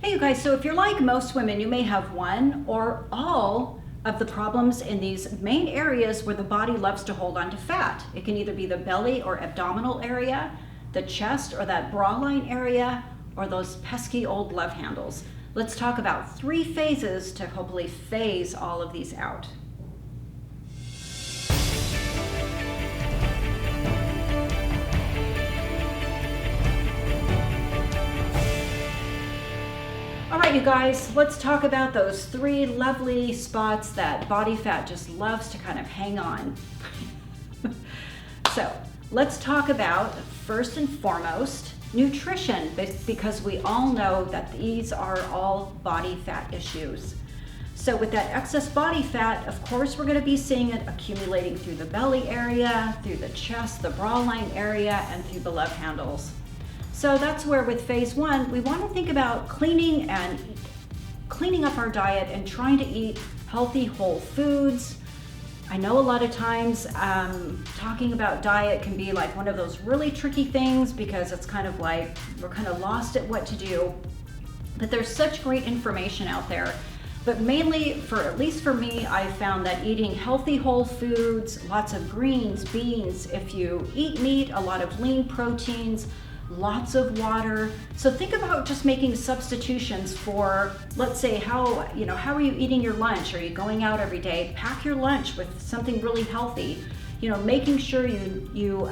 Hey you guys, so if you're like most women, you may have one or all of the problems in these main areas where the body loves to hold on to fat. It can either be the belly or abdominal area, the chest or that bra line area, or those pesky old love handles. Let's talk about 3 phases to hopefully phase all of these out. All right, you guys, let's talk about those 3 lovely spots that body fat just loves to kind of hang on. So let's talk about, first and foremost, nutrition, because we all know that these are all body fat issues. So with that excess body fat, of course, we're going to be seeing it accumulating through the belly area, through the chest, the bra line area, and through the love handles. So that's where with phase 1, we want to think about cleaning up our diet and trying to eat healthy whole foods. I know a lot of times talking about diet can be like one of those really tricky things because it's kind of like we're kind of lost at what to do. But there's such great information out there. But mainly, at least for me, I've found that eating healthy whole foods, lots of greens, beans, if you eat meat, a lot of lean proteins, lots of water. So think about just making substitutions for, let's say, how are you eating your lunch? Are you going out every day? Pack your lunch with something really healthy. Making sure you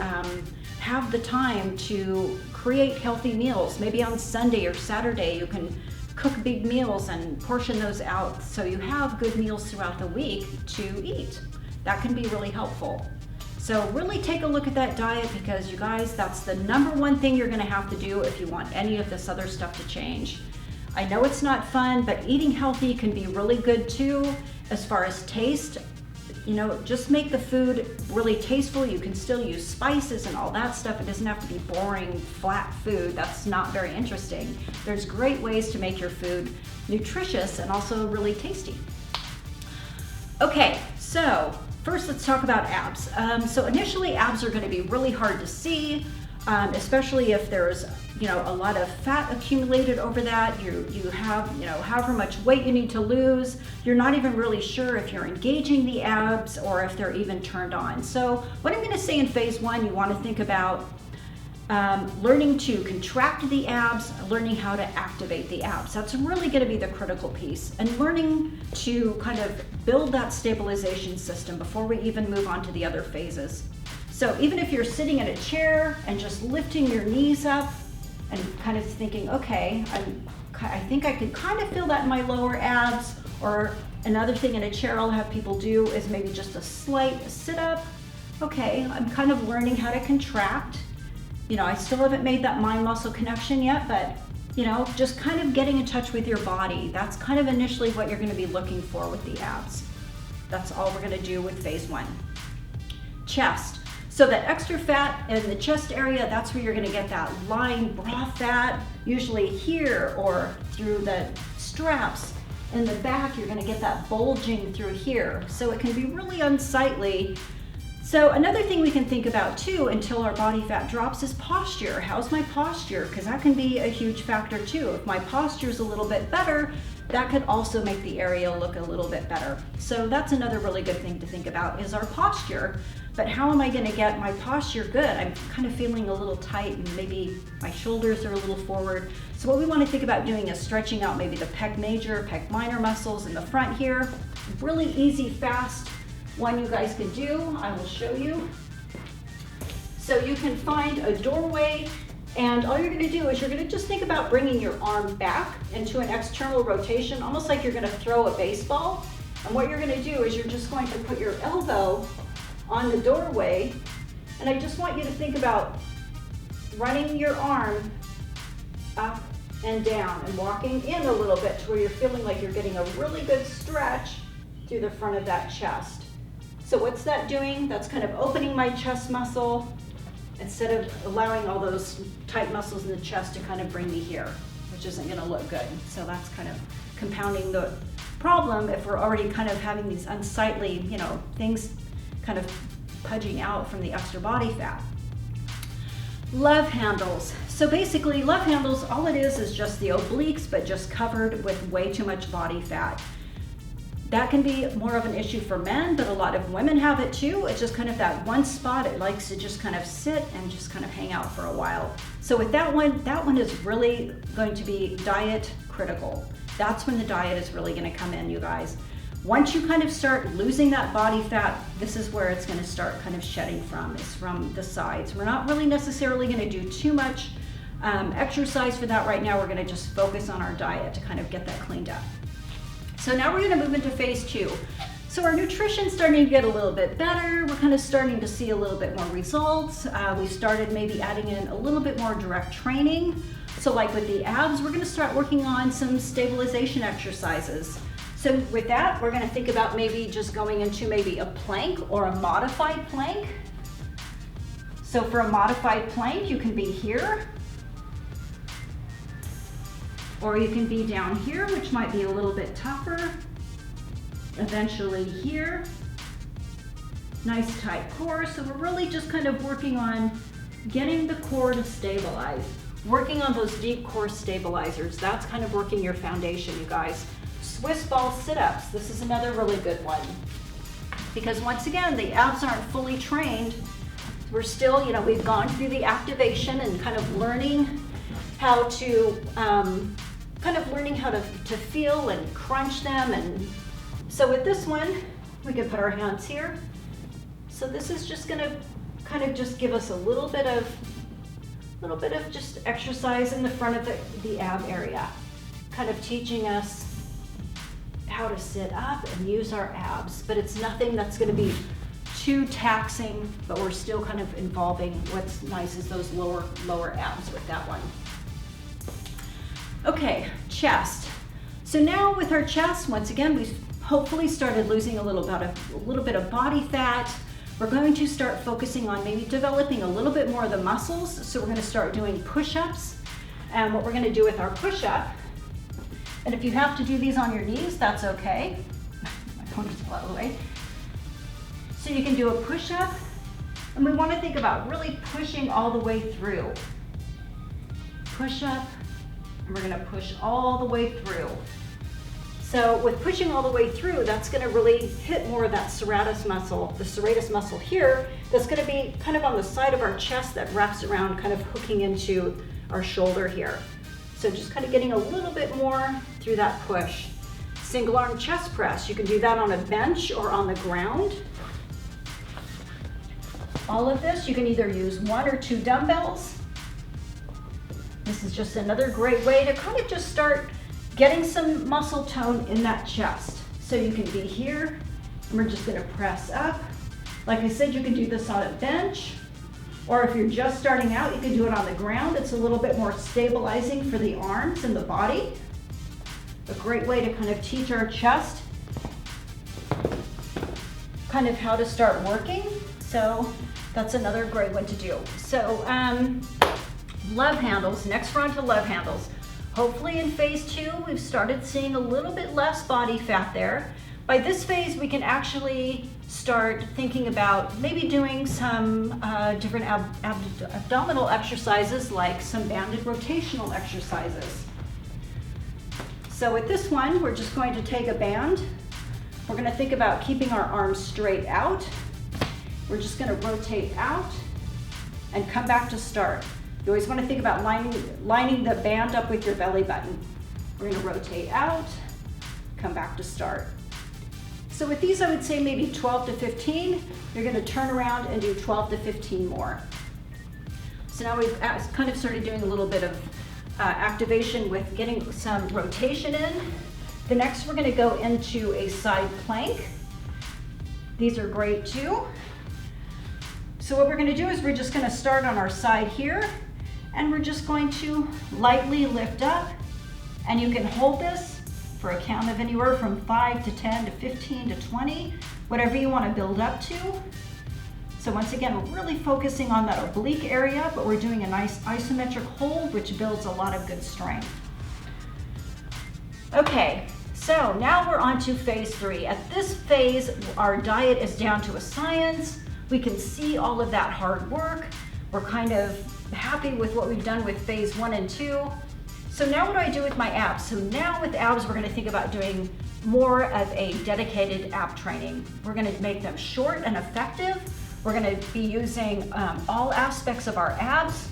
have the time to create healthy meals. Maybe on Sunday or Saturday you can cook big meals and portion those out so you have good meals throughout the week to eat. That can be really helpful. So really take a look at that diet because you guys, that's the #1 thing you're gonna have to do if you want any of this other stuff to change. I know it's not fun, but eating healthy can be really good too. As far as taste, just make the food really tasteful. You can still use spices and all that stuff. It doesn't have to be boring, flat food. That's not very interesting. There's great ways to make your food nutritious and also really tasty. Okay, so first, let's talk about abs. So initially, abs are going to be really hard to see, especially if there's a lot of fat accumulated over that. You have however much weight you need to lose. You're not even really sure if you're engaging the abs or if they're even turned on. So what I'm going to say in phase 1, you want to think about learning to contract the abs, learning how to activate the abs. That's really going to be the critical piece, and learning to kind of build that stabilization system before we even move on to the other phases. So even if you're sitting in a chair and just lifting your knees up and kind of thinking, okay, I think I can kind of feel that in my lower abs, or another thing in a chair I'll have people do is maybe just a slight sit up. Okay, I'm kind of learning how to contract. I still haven't made that mind-muscle connection yet, but just kind of getting in touch with your body. That's kind of initially what you're going to be looking for with the abs. That's all we're going to do with phase 1. Chest. So that extra fat in the chest area, that's where you're going to get that lying bra fat, usually here or through the straps. In the back, you're going to get that bulging through here. So it can be really unsightly. So another thing we can think about too until our body fat drops is posture. How's my posture? Because that can be a huge factor too. If my posture is a little bit better, that could also make the area look a little bit better. So that's another really good thing to think about is our posture. But how am I going to get my posture good? I'm kind of feeling a little tight and maybe my shoulders are a little forward. So what we want to think about doing is stretching out maybe the pec major, pec minor muscles in the front here. Really easy, fast one you guys can do. I will show you. So you can find a doorway, and all you're going to do is you're going to just think about bringing your arm back into an external rotation, almost like you're going to throw a baseball. And what you're going to do is you're just going to put your elbow on the doorway, and I just want you to think about running your arm up and down and walking in a little bit to where you're feeling like you're getting a really good stretch through the front of that chest. So what's that doing? That's kind of opening my chest muscle instead of allowing all those tight muscles in the chest to kind of bring me here, which isn't going to look good. So that's kind of compounding the problem if we're already kind of having these unsightly, things kind of pudging out from the extra body fat. Love handles. So basically, love handles, all it is just the obliques, but just covered with way too much body fat. That can be more of an issue for men, but a lot of women have it too. It's just kind of that one spot. It likes to just kind of sit and just kind of hang out for a while. So with that one is really going to be diet critical. That's when the diet is really going to come in, you guys. Once you kind of start losing that body fat, this is where it's going to start kind of shedding from, is from the sides. We're not really necessarily going to do too much exercise for that right now. We're going to just focus on our diet to kind of get that cleaned up. So now we're going to move into phase 2. So our nutrition's starting to get a little bit better. We're kind of starting to see a little bit more results. We started maybe adding in a little bit more direct training. So like with the abs, we're going to start working on some stabilization exercises. So with that, we're going to think about maybe just going into maybe a plank or a modified plank. So for a modified plank, you can be here, or you can be down here, which might be a little bit tougher. Eventually here. Nice tight core. So we're really just kind of working on getting the core to stabilize. Working on those deep core stabilizers. That's kind of working your foundation, you guys. Swiss ball sit-ups. This is another really good one. Because once again, the abs aren't fully trained. We're still, we've gone through the activation and kind of learning how to to feel and crunch them. And so with this one, we can put our hands here. So this is just gonna kind of just give us a little bit of just exercise in the front of the ab area, kind of teaching us how to sit up and use our abs, but it's nothing that's gonna be too taxing, but we're still kind of involving. What's nice is those lower abs with that one. Okay, chest. So now with our chest, once again, we've hopefully started losing a little bit of body fat. We're going to start focusing on maybe developing a little bit more of the muscles. So we're going to start doing push-ups. And what we're going to do with our push-up, and if you have to do these on your knees, that's okay. My phone is out of the way. So you can do a push-up, and we want to think about really pushing all the way through. Push up, and we're going to push all the way through. So with pushing all the way through, that's going to really hit more of that serratus muscle, the serratus muscle here, that's going to be kind of on the side of our chest that wraps around, kind of hooking into our shoulder here. So just kind of getting a little bit more through that push. Single arm chest press, you can do that on a bench or on the ground. All of this, you can either use 1 or 2 dumbbells. This is just another great way to kind of just start getting some muscle tone in that chest. So you can be here, and we're just gonna press up. Like I said, you can do this on a bench, or if you're just starting out, you can do it on the ground. It's a little bit more stabilizing for the arms and the body. A great way to kind of teach our chest kind of how to start working. So that's another great one to do. So love handles, next we're on to love handles. Hopefully in phase 2, we've started seeing a little bit less body fat there. By this phase, we can actually start thinking about maybe doing some different abdominal exercises, like some banded rotational exercises. So with this one, we're just going to take a band. We're going to think about keeping our arms straight out. We're just going to rotate out and come back to start. You always want to think about lining the band up with your belly button. We're going to rotate out, come back to start. So with these, I would say maybe 12 to 15. You're going to turn around and do 12 to 15 more. So now we've kind of started doing a little bit of activation with getting some rotation in. The next, we're going to go into a side plank. These are great too. So what we're going to do is we're just going to start on our side here, and we're just going to lightly lift up, and you can hold this for a count of anywhere from 5 to 10 to 15 to 20, whatever you want to build up to. So once again, we're really focusing on that oblique area, but we're doing a nice isometric hold, which builds a lot of good strength. Okay, so now we're on to phase 3. At this phase, our diet is down to a science. We can see all of that hard work. We're kind of happy with what we've done with phase 1 and 2. So now what do I do with my abs? So now with abs, we're gonna think about doing more of a dedicated ab training. We're gonna make them short and effective. We're gonna be using all aspects of our abs,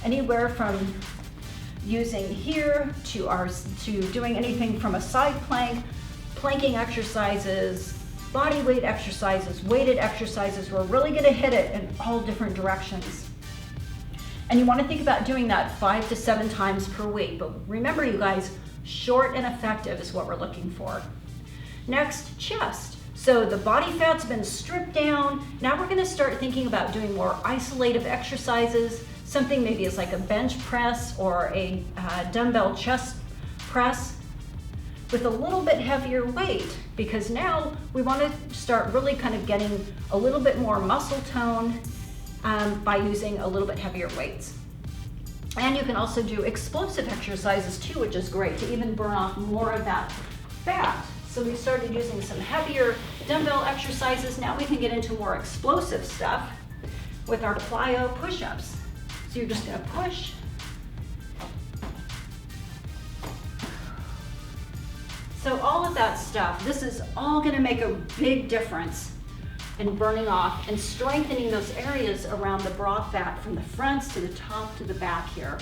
anywhere from using here to doing anything from a side plank, planking exercises, body weight exercises, weighted exercises. We're really gonna hit it in all different directions. And you wanna think about doing that 5 to 7 times per week. But remember, you guys, short and effective is what we're looking for. Next, chest. So the body fat's been stripped down. Now we're gonna start thinking about doing more isolative exercises, something maybe as like a bench press or a dumbbell chest press with a little bit heavier weight, because now we wanna start really kind of getting a little bit more muscle tone by using a little bit heavier weights. And you can also do explosive exercises too, which is great to even burn off more of that fat. So we started using some heavier dumbbell exercises. Now we can get into more explosive stuff with our Flyout Push-Ups. So you're just gonna push. So all of that stuff, this is all gonna make a big difference in burning off and strengthening those areas around the bra fat from the fronts to the top to the back here.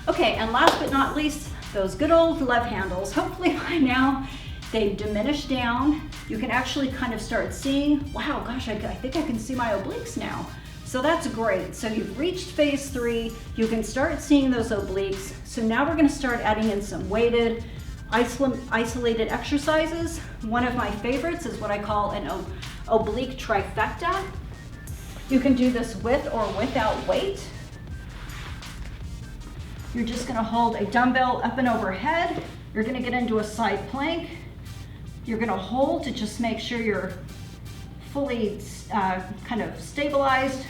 Okay, and last but not least, those good old love handles. Hopefully by now they've diminished down. You can actually kind of start seeing, wow, gosh, I think I can see my obliques now. So that's great. So you've reached phase 3, you can start seeing those obliques. So now we're gonna start adding in some weighted, isolated exercises. One of my favorites is what I call an Oblique Trifecta. You can do this with or without weight. You're just gonna hold a dumbbell up and overhead. You're gonna get into a side plank. You're gonna hold to just make sure you're fully kind of stabilized.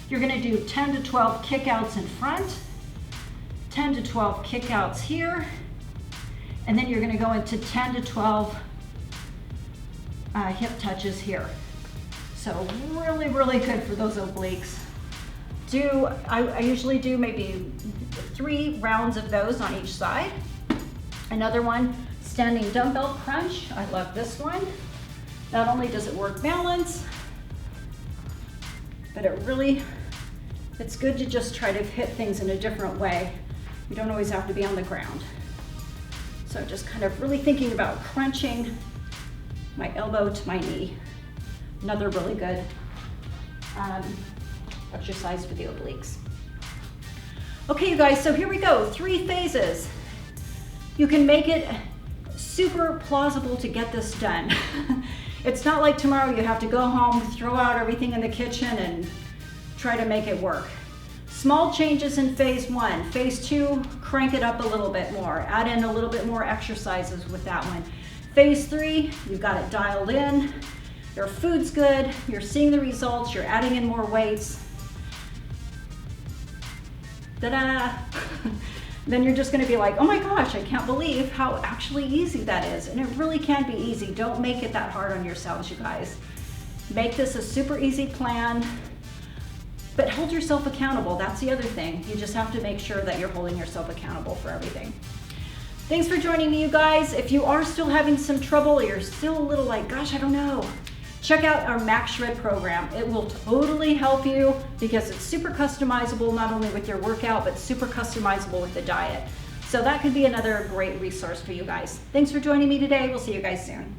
You're gonna do 10 to 12 kickouts in front, 10 to 12 kickouts here, and then you're gonna go into 10 to 12 hip touches here. So really, really good for those obliques. I usually do maybe 3 rounds of those on each side. Another one, standing dumbbell crunch. I love this one. Not only does it work balance, but it's good to just try to hit things in a different way. You don't always have to be on the ground. So just kind of really thinking about crunching my elbow to my knee. Another really good exercise for the obliques. Okay, you guys, so here we go, 3 phases. You can make it super plausible to get this done. It's not like tomorrow you have to go home, throw out everything in the kitchen and try to make it work. Small changes in phase 1. Phase 2, crank it up a little bit more. Add in a little bit more exercises with that one. Phase 3, you've got it dialed in. Your food's good, you're seeing the results, you're adding in more weights. Ta-da! Then you're just gonna be like, oh my gosh, I can't believe how actually easy that is. And it really can be easy. Don't make it that hard on yourselves, you guys. Make this a super easy plan, but hold yourself accountable. That's the other thing. You just have to make sure that you're holding yourself accountable for everything. Thanks for joining me, you guys. If you are still having some trouble, or you're still a little like, gosh, I don't know, check out our Max Shred program. It will totally help you because it's super customizable, not only with your workout, but super customizable with the diet. So that could be another great resource for you guys. Thanks for joining me today. We'll see you guys soon.